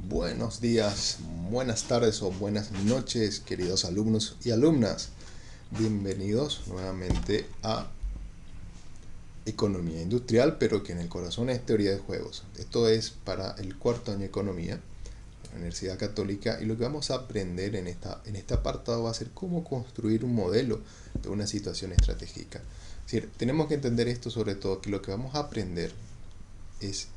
Buenos días, buenas tardes o buenas noches, queridos alumnos y alumnas. Bienvenidos nuevamente a Economía Industrial, pero que en el corazón es Teoría de Juegos. Esto es para el cuarto año de Economía, de la Universidad Católica, y lo que vamos a aprender en este apartado va a ser cómo construir un modelo de una situación estratégica. Es decir, tenemos que entender esto sobre todo, que lo que vamos a aprender es,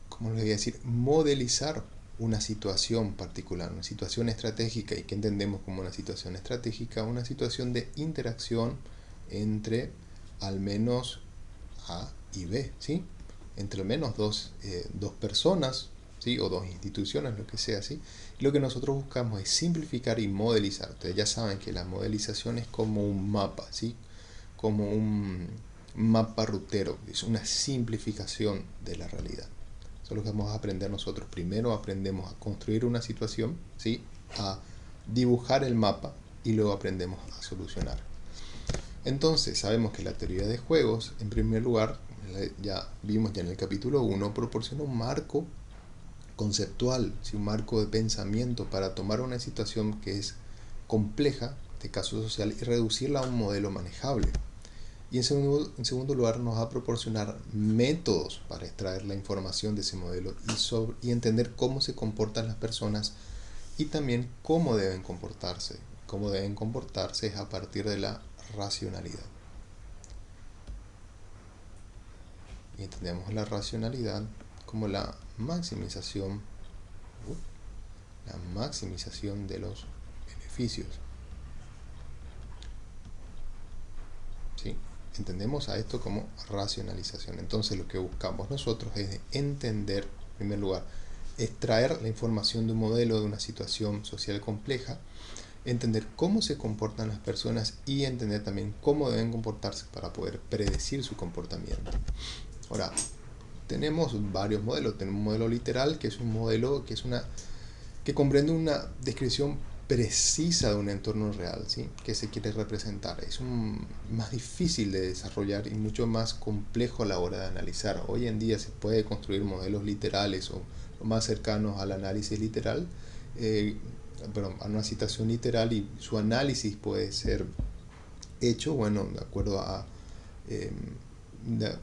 ¿cómo les voy a decir?, modelizar una situación particular, una situación estratégica. ¿Y qué entendemos como una situación estratégica? Una situación de interacción entre al menos A y B, ¿sí? Entre al menos dos personas, ¿sí? O dos instituciones, lo que sea, ¿sí? Y lo que nosotros buscamos es simplificar y modelizar. Ustedes ya saben que la modelización es como un mapa, ¿sí? Como un mapa rutero, es una simplificación de la realidad. Eso es lo que vamos a aprender nosotros. Primero aprendemos a construir una situación, ¿sí? A dibujar el mapa y luego aprendemos a solucionar. Entonces, sabemos que la teoría de juegos, en primer lugar, ya vimos ya en el capítulo 1, proporciona un marco conceptual, ¿sí? Un marco de pensamiento para tomar una situación que es compleja, de caso social, y reducirla a un modelo manejable. Y en segundo lugar nos va a proporcionar métodos para extraer la información de ese modelo y entender cómo se comportan las personas y también cómo deben comportarse. Cómo deben comportarse es a partir de la racionalidad. Y entendemos la racionalidad como la maximización de los beneficios. ¿Sí? Entendemos a esto como racionalización. Entonces lo que buscamos nosotros es entender, en primer lugar, extraer la información de un modelo de una situación social compleja, entender cómo se comportan las personas y entender también cómo deben comportarse para poder predecir su comportamiento. Ahora, tenemos varios modelos. Tenemos un modelo literal, que es un modelo que comprende una descripción precisa de un entorno real, ¿sí? Que se quiere representar. Es más difícil de desarrollar y mucho más complejo a la hora de analizar. Hoy en día se puede construir modelos literales o más cercanos al análisis literal, a una situación literal, y su análisis puede ser hecho, bueno, de acuerdo a, eh,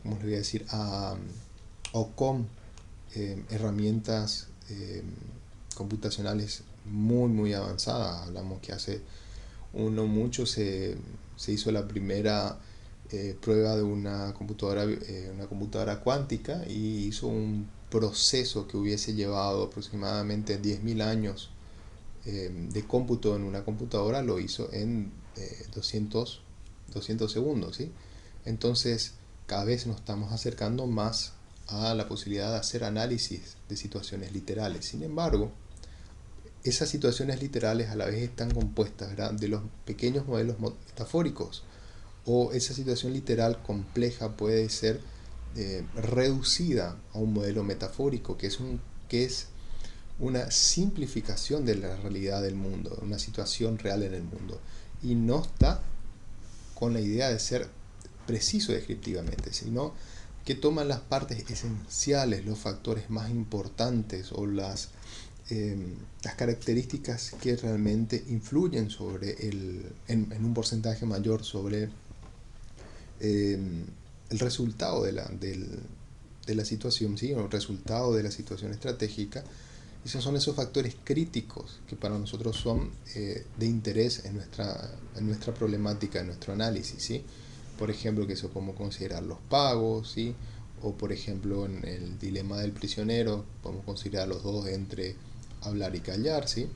¿cómo les voy a decir? O con herramientas computacionales muy avanzadas. Hablamos que hace uno mucho se hizo la primera prueba de una computadora cuántica, y hizo un proceso que hubiese llevado aproximadamente 10.000 años de cómputo en una computadora, lo hizo en 200 segundos, ¿sí? Entonces cada vez nos estamos acercando más a la posibilidad de hacer análisis de situaciones literales. Sin embargo, esas situaciones literales a la vez están compuestas, ¿verdad?, de los pequeños modelos metafóricos, o esa situación literal compleja puede ser reducida a un modelo metafórico, que es una simplificación de la realidad del mundo, una situación real en el mundo, y no está con la idea de ser preciso descriptivamente, sino que toma las partes esenciales, los factores más importantes o las características que realmente influyen en un porcentaje mayor sobre eh, el resultado de la situación, ¿sí? O el resultado de la situación estratégica. Esos son esos factores críticos que para nosotros son de interés en nuestra problemática, en nuestro análisis, ¿sí? Por ejemplo, que eso podemos considerar los pagos, ¿sí? O por ejemplo, en el dilema del prisionero podemos considerar los dos entre hablar y callar, ¿sí?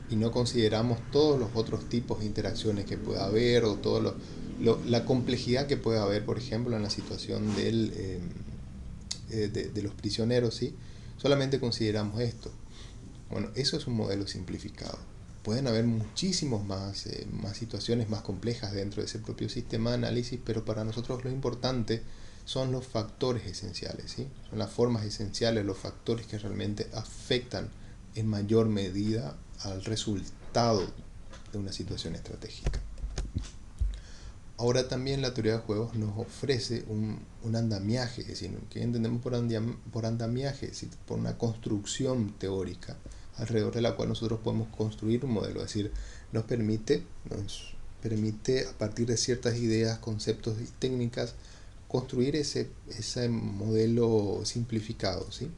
Y no consideramos todos los otros tipos de interacciones que pueda haber, o la complejidad que puede haber, por ejemplo, en la situación de los prisioneros, ¿sí? Solamente consideramos esto. Bueno, eso es un modelo simplificado. Pueden haber muchísimos más situaciones más complejas dentro de ese propio sistema de análisis, pero para nosotros lo importante son los factores esenciales, ¿sí? Son las formas esenciales, los factores que realmente afectan en mayor medida al resultado de una situación estratégica. Ahora también la teoría de juegos nos ofrece un andamiaje, es decir, ¿qué entendemos por andamiaje? Es decir, por una construcción teórica alrededor de la cual nosotros podemos construir un modelo, es decir, nos permite a partir de ciertas ideas, conceptos y técnicas construir ese modelo simplificado, ¿sí?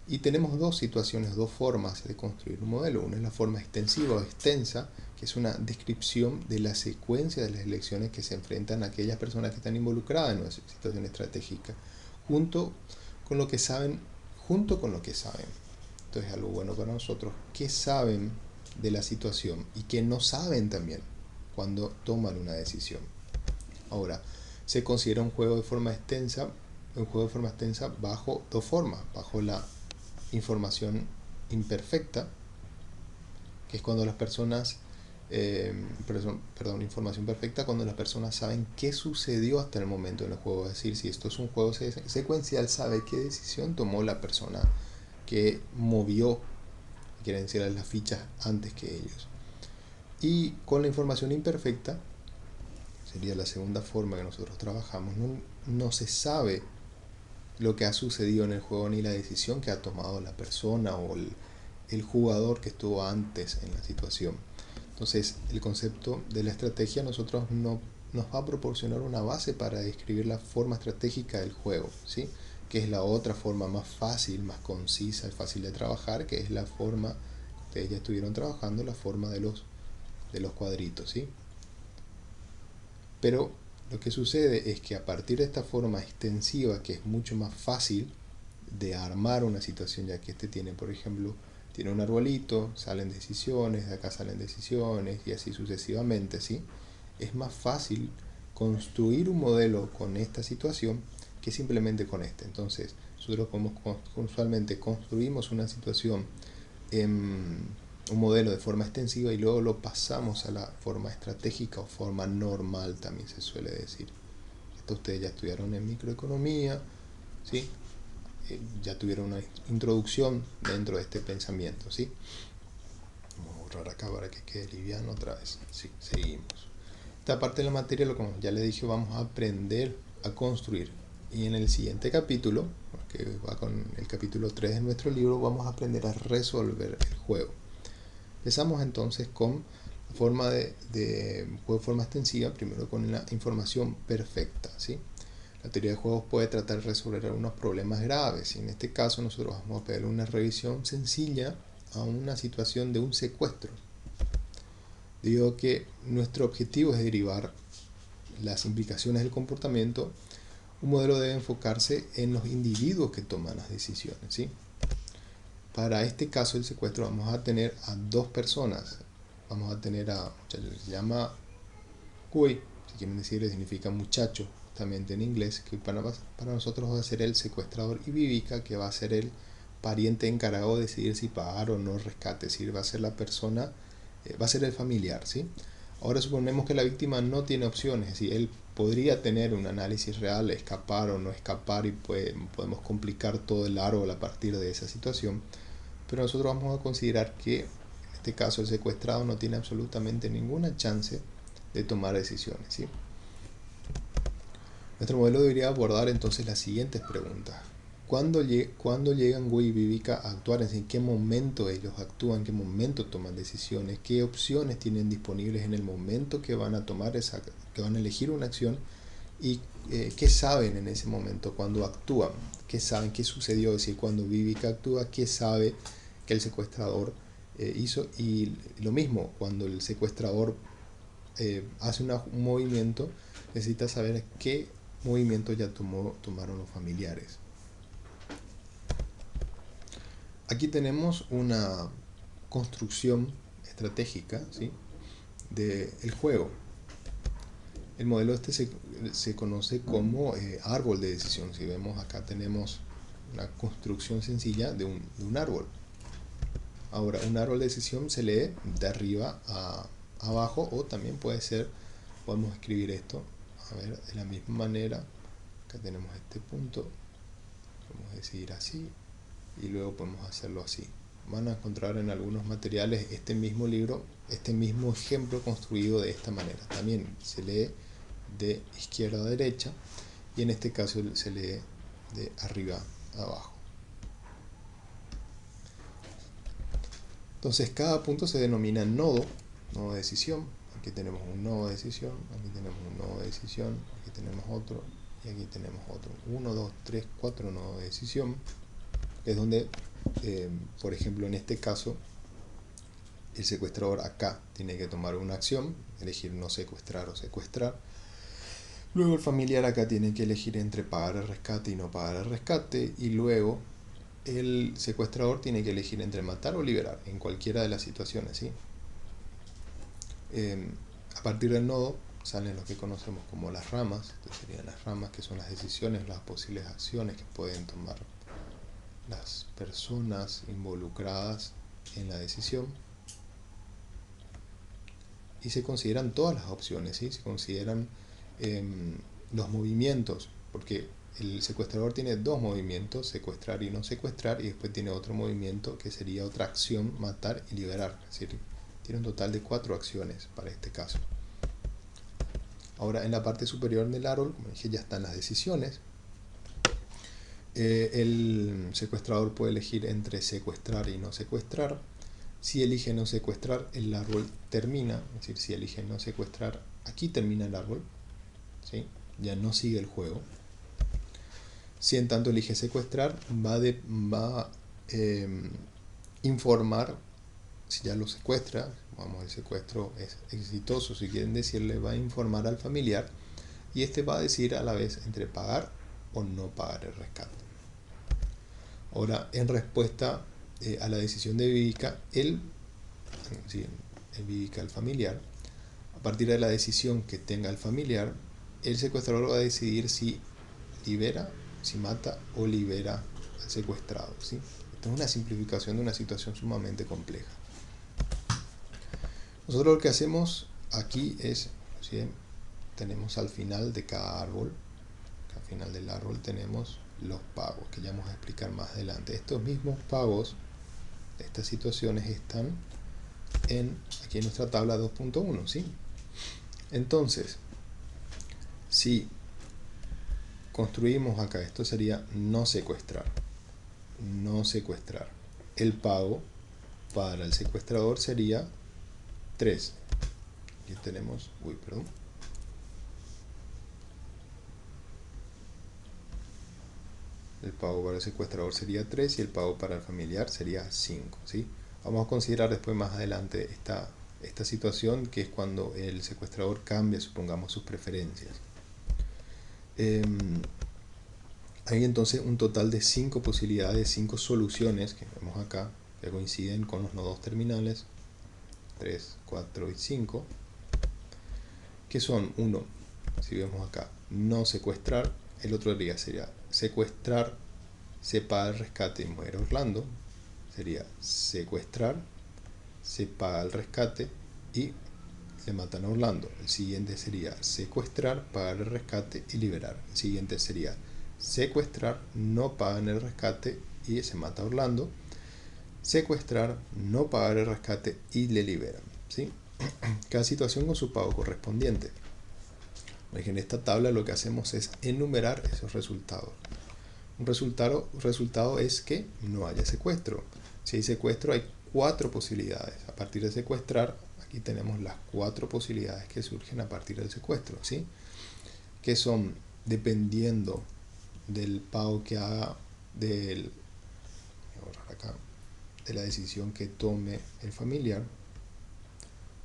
Y tenemos dos situaciones, dos formas de construir un modelo. Una es la forma extensiva o extensa, que es una descripción de la secuencia de las elecciones que se enfrentan a aquellas personas que están involucradas en una situación estratégica, junto con lo que saben, junto con lo que saben. Entonces, algo bueno para nosotros, qué saben de la situación y qué no saben también cuando toman una decisión. Ahora, se considera un juego de forma extensa, bajo dos formas, bajo la información imperfecta, que es cuando las personas, información perfecta, cuando las personas saben qué sucedió hasta el momento del juego. Es decir, si esto es un juego secuencial, sabe qué decisión tomó la persona que movió, quieren decir, las fichas antes que ellos. Y con la información imperfecta, sería la segunda forma que nosotros trabajamos, no se sabe lo que ha sucedido en el juego ni la decisión que ha tomado la persona o el jugador que estuvo antes en la situación. Entonces, el concepto de la estrategia nosotros nos va a proporcionar una base para describir la forma estratégica del juego, ¿sí? Que es la otra forma más fácil, más concisa y fácil de trabajar, que es la forma, ustedes ya estuvieron trabajando, la forma de los cuadritos, ¿sí? Pero lo que sucede es que a partir de esta forma extensiva, que es mucho más fácil de armar una situación, ya que este tiene, por ejemplo, tiene un arbolito, salen decisiones, de acá salen decisiones y así sucesivamente, ¿sí? Es más fácil construir un modelo con esta situación que simplemente con este. Entonces, nosotros usualmente construimos una situación en un modelo de forma extensiva y luego lo pasamos a la forma estratégica o forma normal, también se suele decir. Esto ustedes ya estudiaron en microeconomía, ¿sí? Ya tuvieron una introducción dentro de este pensamiento, ¿sí? Vamos a borrar acá para que quede liviano otra vez. Sí, seguimos. Esta parte de la materia, como ya les dije, vamos a aprender a construir. Y en el siguiente capítulo, que va con el capítulo 3 de nuestro libro, vamos a aprender a resolver el juego. Empezamos entonces con la forma de juego de forma extensiva, primero con la información perfecta, ¿sí? La teoría de juegos puede tratar de resolver algunos problemas graves. Y en este caso nosotros vamos a pedir una revisión sencilla a una situación de un secuestro. Debido a que nuestro objetivo es derivar las implicaciones del comportamiento, un modelo debe enfocarse en los individuos que toman las decisiones, ¿sí? Para este caso del secuestro vamos a tener a dos personas. Vamos a tener a, se llama Kui, si quieren decir, significa muchacho, justamente en inglés, que para nosotros va a ser el secuestrador, y Vivica, que va a ser el pariente encargado de decidir si pagar o no rescate, es decir, va a ser la persona, va a ser el familiar, ¿sí? Ahora suponemos que la víctima no tiene opciones, es decir, él podría tener un análisis real, escapar o no escapar, y podemos complicar todo el árbol a partir de esa situación, pero nosotros vamos a considerar que en este caso el secuestrado no tiene absolutamente ninguna chance de tomar decisiones, ¿sí? Nuestro modelo debería abordar entonces las siguientes preguntas. ¿Cuándo llegan Wu y Vivica a actuar? ¿En qué momento ellos actúan? ¿En qué momento toman decisiones? ¿Qué opciones tienen disponibles en el momento que van a tomar que van a elegir una acción? ¿Y qué saben en ese momento cuando actúan? ¿Qué saben? ¿Qué sucedió? Es decir, cuando Vivica actúa, ¿qué sabe que el secuestrador hizo? Y lo mismo, cuando el secuestrador hace un movimiento, necesita saber qué movimiento ya tomaron los familiares. Aquí tenemos una construcción estratégica, ¿sí?, del juego. El modelo se conoce como árbol de decisión. Si vemos acá tenemos una construcción sencilla de un árbol. Ahora, un árbol de decisión se lee de arriba a abajo, o también puede ser, podemos escribir esto, a ver, de la misma manera. Acá tenemos este punto, podemos decidir así, y luego podemos hacerlo así. Van a encontrar en algunos materiales este mismo libro, este mismo ejemplo construido de esta manera. También se lee de izquierda a derecha, y en este caso se lee de arriba a abajo. Entonces cada punto se denomina nodo de decisión. Aquí tenemos un nodo de decisión, aquí tenemos un nodo de decisión, aquí tenemos otro, y aquí tenemos otro. 1, 2, 3, 4 nodos de decisión. Es donde, por ejemplo, en este caso, el secuestrador acá tiene que tomar una acción, elegir no secuestrar o secuestrar. Luego el familiar acá tiene que elegir entre pagar el rescate y no pagar el rescate. Y luego el secuestrador tiene que elegir entre matar o liberar, en cualquiera de las situaciones, ¿sí? A partir del nodo salen lo que conocemos como las ramas. Estas serían las ramas, que son las decisiones, las posibles acciones que pueden tomar las personas involucradas en la decisión. Y se consideran todas las opciones, ¿sí? Se consideran los movimientos, porque el secuestrador tiene dos movimientos, secuestrar y no secuestrar, y después tiene otro movimiento que sería otra acción, matar y liberar. Es decir, tiene un total de 4 acciones para este caso. Ahora, en la parte superior del árbol, como dije, ya están las decisiones. El secuestrador puede elegir entre secuestrar y no secuestrar. Si elige no secuestrar, el árbol termina. Es decir, si elige no secuestrar, aquí termina el árbol, ¿sí? Ya no sigue el juego. Si en tanto elige secuestrar, va a informar si ya lo secuestra. Vamos, el secuestro es exitoso, si quieren decirle, va a informar al familiar, y este va a decidir a la vez entre pagar o no pagar el rescate. Ahora, en respuesta a la decisión de Vivica, el familiar, a partir de la decisión que tenga el familiar, el secuestrador va a decidir si libera, si mata o libera al secuestrado, ¿sí? Esto es una simplificación de una situación sumamente compleja. Nosotros lo que hacemos aquí es, ¿sí? Tenemos al final de cada árbol, al final del árbol tenemos los pagos, que ya vamos a explicar más adelante. Estos mismos pagos, estas situaciones están aquí en nuestra tabla 2.1, ¿sí? Entonces, si construimos acá, esto sería no secuestrar. No secuestrar. El pago para el secuestrador sería 3. Aquí tenemos, el pago para el secuestrador sería 3 y el pago para el familiar sería 5, ¿sí? Vamos a considerar después más adelante esta situación, que es cuando el secuestrador cambia, supongamos, sus preferencias. Hay entonces un total de 5 posibilidades, 5 soluciones que vemos acá, que coinciden con los nodos terminales 3, 4 y 5, que son: 1, si vemos acá, no secuestrar. El otro día sería secuestrar, se paga el rescate y muere Orlando. Sería secuestrar, se paga el rescate y se matan a Orlando. El siguiente sería secuestrar, pagar el rescate y liberar. El siguiente sería secuestrar, no pagan el rescate y se mata a Orlando. Secuestrar, no pagar el rescate y le liberan, ¿sí? Cada situación con su pago correspondiente. En esta tabla lo que hacemos es enumerar esos resultados. Un resultado es que no haya secuestro. Si hay secuestro, hay 4 posibilidades. A partir de secuestrar, aquí tenemos las 4 posibilidades que surgen a partir del secuestro, ¿sí? Que son, dependiendo del pago que haga, de la decisión que tome el familiar.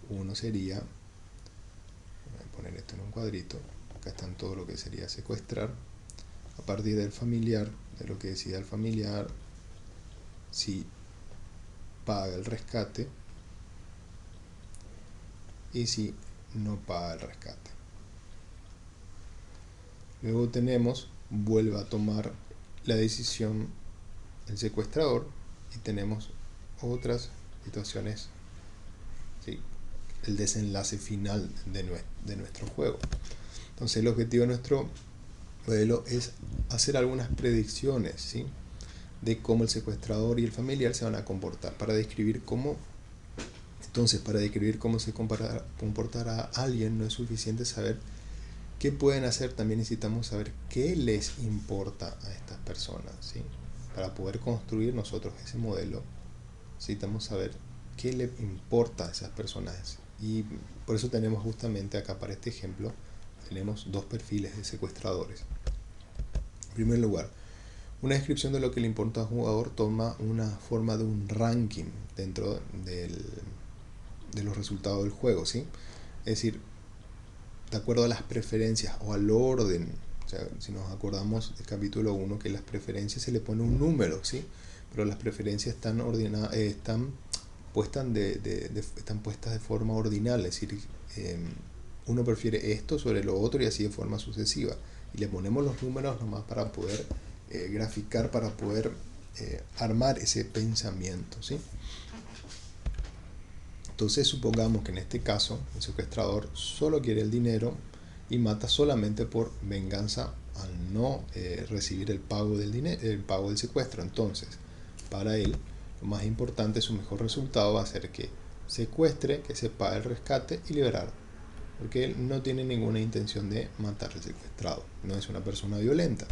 Uno sería, voy a poner esto en un cuadrito, acá están todo lo que sería secuestrar. A partir del familiar, de lo que decida el familiar, si paga el rescate y si no paga el rescate. Luego tenemos, vuelve a tomar la decisión el secuestrador, y tenemos otras situaciones, ¿sí? El desenlace final de nuestro juego. Entonces el objetivo de nuestro modelo es hacer algunas predicciones, ¿sí? De cómo el secuestrador y el familiar se van a comportar, para describir cómo se comportará alguien. No es suficiente saber ¿Qué pueden hacer? También necesitamos saber qué les importa a estas personas, ¿sí? Para poder construir nosotros ese modelo, necesitamos saber qué le importa a esas personas. Y por eso tenemos justamente acá para este ejemplo, tenemos dos perfiles de secuestradores. En primer lugar, una descripción de lo que le importa al jugador toma una forma de un ranking dentro de los resultados del juego, ¿sí? Es decir, de acuerdo a las preferencias o al orden. O sea, si nos acordamos del capítulo 1, que las preferencias se le pone un número, ¿sí? Pero las preferencias están ordenadas, están puestas de forma ordinal, es decir, uno prefiere esto sobre lo otro y así de forma sucesiva. Y le ponemos los números nomás para poder graficar, para poder armar ese pensamiento, ¿sí? Entonces supongamos que en este caso el secuestrador solo quiere el dinero y mata solamente por venganza al no recibir el pago del dinero, el pago del secuestro. Entonces, para él, lo más importante, su mejor resultado va a ser que secuestre, que se pague el rescate y liberar. Porque él no tiene ninguna intención de matar al secuestrado. No es una persona violenta.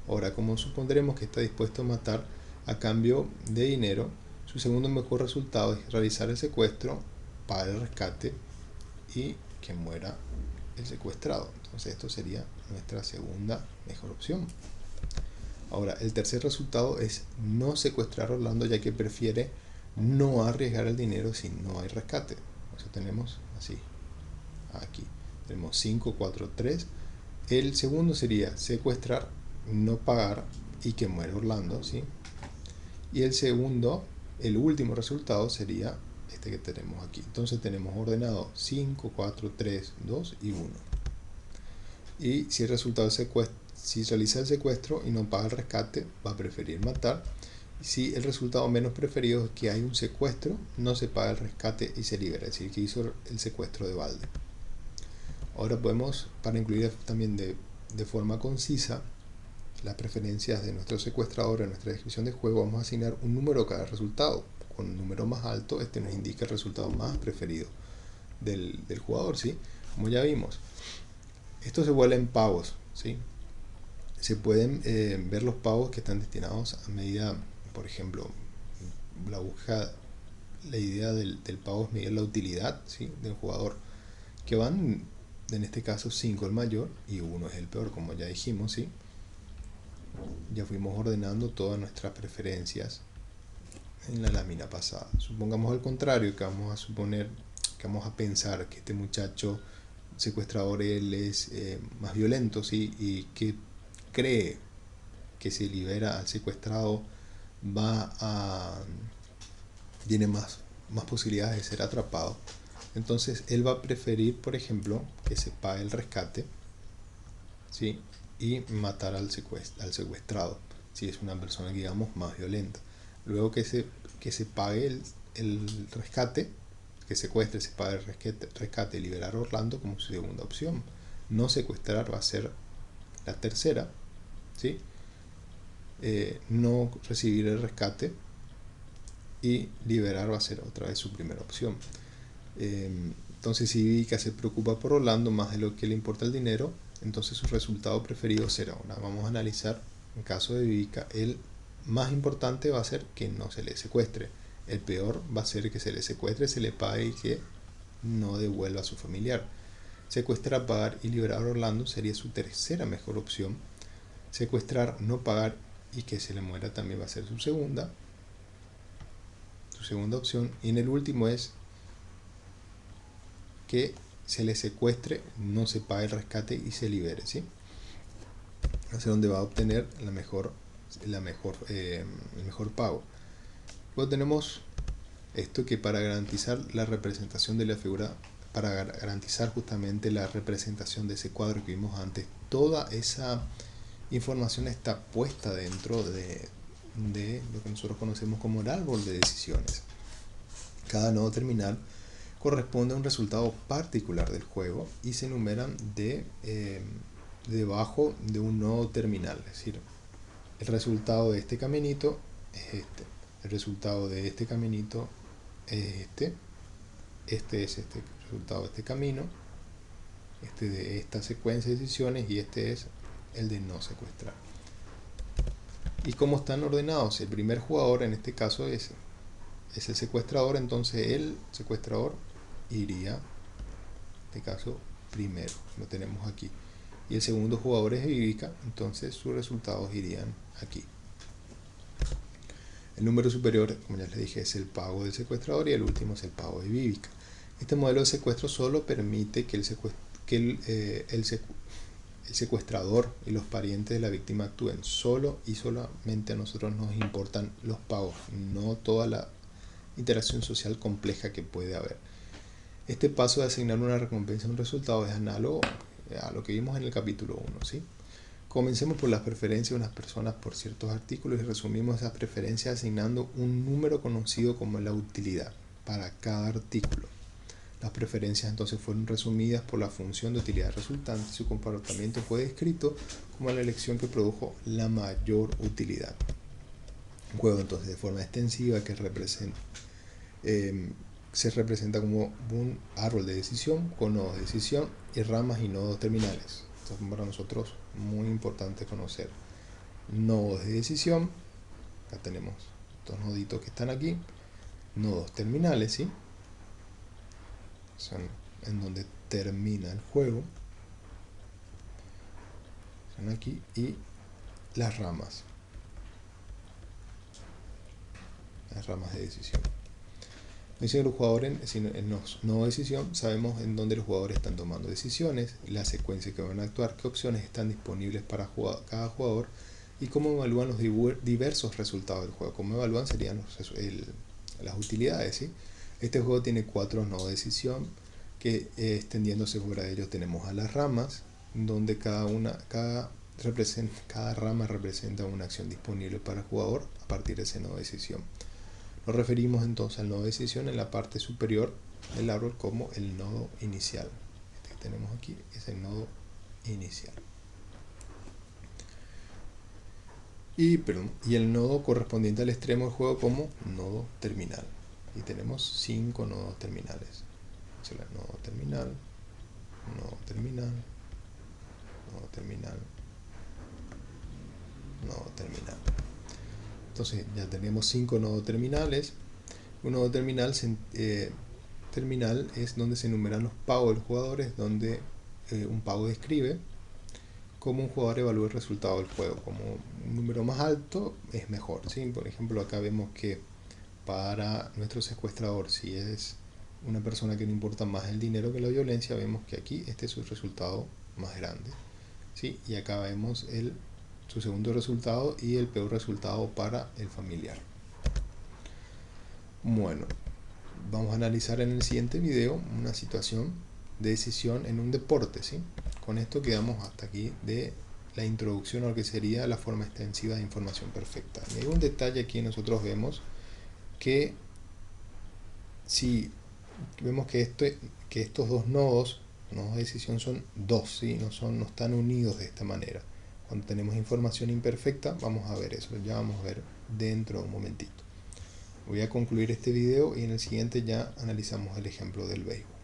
Ahora, como supondremos que está dispuesto a matar a cambio de dinero, su segundo mejor resultado es realizar el secuestro, pagar el rescate y que muera el secuestrado. Entonces esto sería nuestra segunda mejor opción. Ahora, el tercer resultado es no secuestrar a Orlando, ya que prefiere no arriesgar el dinero si no hay rescate. Eso tenemos así. Aquí tenemos 5, 4, 3. El segundo sería secuestrar, no pagar y que muera Orlando, ¿sí? Y el segundo, el último resultado sería este que tenemos aquí. Entonces tenemos ordenado 5, 4, 3, 2 y 1. Y si el resultado del secuestro, si realiza el secuestro y no paga el rescate, va a preferir matar. Si el resultado menos preferido es que hay un secuestro, no se paga el rescate y se libera, es decir, que hizo el secuestro de balde. Ahora podemos, para incluir también de forma concisa las preferencias de nuestro secuestrador en nuestra descripción de juego, vamos a asignar un número a cada resultado. Con un número más alto, este nos indica el resultado más preferido del jugador, ¿sí? Como ya vimos. Esto se vuelve en pavos, ¿sí? Se pueden ver los pavos que están destinados a medida, por ejemplo, la idea del pavo es medir la utilidad, ¿sí?, del jugador, que van, en este caso, 5 el mayor y 1 es el peor, como ya dijimos, ¿sí? Ya fuimos ordenando todas nuestras preferencias en la lámina pasada. Supongamos al contrario, que vamos a suponer, que vamos a pensar que este muchacho secuestrador él es más violento, ¿sí?, y que cree que si libera al secuestrado tiene más posibilidades de ser atrapado. Entonces él va a preferir, por ejemplo, que se pague el rescate, ¿sí?, y matar al secuestrado, si es una persona, digamos, más violenta. Luego que se pague el rescate, que secuestre, se pague el rescate y liberar a Orlando como su segunda opción. No secuestrar va a ser la tercera, ¿sí? No recibir el rescate y liberar va a ser otra vez su primera opción. Entonces, si Vivica se preocupa por Orlando más de lo que le importa el dinero, entonces su resultado preferido será una. Vamos a analizar, en caso de Vivica, el más importante va a ser que no se le secuestre. El peor va a ser que se le secuestre, se le pague y que no devuelva a su familiar. Secuestrar, pagar y liberar a Orlando sería su tercera mejor opción. Secuestrar, no pagar y que se le muera también va a ser su segunda opción. Y en el último es que se le secuestre, no se pague el rescate y se libere, ¿sí? Es donde va a obtener el mejor pago. Luego tenemos esto, que para garantizar la representación de la figura, para garantizar justamente la representación de ese cuadro que vimos antes, toda esa información está puesta dentro de lo que nosotros conocemos como el árbol de decisiones. Cada nodo terminal corresponde a un resultado particular del juego y se enumeran debajo de un nodo terminal. Es decir, el resultado de este caminito es este, el resultado de este caminito es este es este resultado de este camino, este de esta secuencia de decisiones, y este es el de no secuestrar. Y cómo están ordenados, el primer jugador en este caso es el secuestrador, entonces el secuestrador iría, en este caso, primero, lo tenemos aquí. Y el segundo jugador es Vivica, entonces sus resultados irían aquí. El número superior, como ya les dije, es el pago del secuestrador y el último es el pago de Vivica. Este modelo de secuestro solo permite que el secuestrador y los parientes de la víctima actúen. Solo y solamente a nosotros nos importan los pagos, no toda la interacción social compleja que puede haber. Este paso de asignar una recompensa a un resultado es análogo a lo que vimos en el capítulo 1, ¿sí? Comencemos por las preferencias de unas personas por ciertos artículos y resumimos esas preferencias asignando un número conocido como la utilidad para cada artículo. Las preferencias entonces fueron resumidas por la función de utilidad resultante. Su comportamiento fue descrito como la elección que produjo la mayor utilidad. Un juego entonces de forma extensiva que se representa como un árbol de decisión con nodos de decisión y ramas y nodos terminales. Esto es para nosotros muy importante conocer. Nodos de decisión, acá tenemos estos noditos que están aquí, nodos terminales, ¿sí? Son en donde termina el juego, son aquí, y las ramas de decisión. Dice los jugadores, en los nodos de decisión, sabemos en dónde los jugadores están tomando decisiones, la secuencia que van a actuar, qué opciones están disponibles para cada jugador y cómo evalúan los diversos resultados del juego. Cómo evalúan serían las utilidades, ¿sí? Este juego tiene 4 nodos de decisión que extendiéndose fuera de ellos tenemos a las ramas, donde cada rama representa una acción disponible para el jugador a partir de ese nodo de decisión. Nos referimos entonces al nodo de decisión en la parte superior del árbol como el nodo inicial. Este que tenemos aquí es el nodo inicial. Y el nodo correspondiente al extremo del juego como nodo terminal. Y tenemos 5 nodos terminales. Nodo terminal, nodo terminal, nodo terminal, nodo terminal. Entonces ya tenemos 5 nodos terminales. Un nodo terminal es donde se enumeran los pagos de los jugadores, donde un pago describe cómo un jugador evalúa el resultado del juego. Como un número más alto es mejor, ¿sí? Por ejemplo, acá vemos que para nuestro secuestrador, si es una persona que no importa más el dinero que la violencia, vemos que aquí este es su resultado más grande, ¿sí? Y acá vemos su segundo resultado y el peor resultado para el familiar. Bueno, vamos a analizar en el siguiente video una situación de decisión en un deporte, ¿sí? Con esto quedamos hasta aquí de la introducción a lo que sería la forma extensiva de información perfecta. Y hay un detalle aquí, nosotros vemos que si vemos que estos dos nodos de decisión son dos, ¿sí? no están unidos de esta manera. Cuando tenemos información imperfecta vamos a ver eso, ya vamos a ver dentro de un momentito. Voy a concluir este video y en el siguiente ya analizamos el ejemplo del béisbol.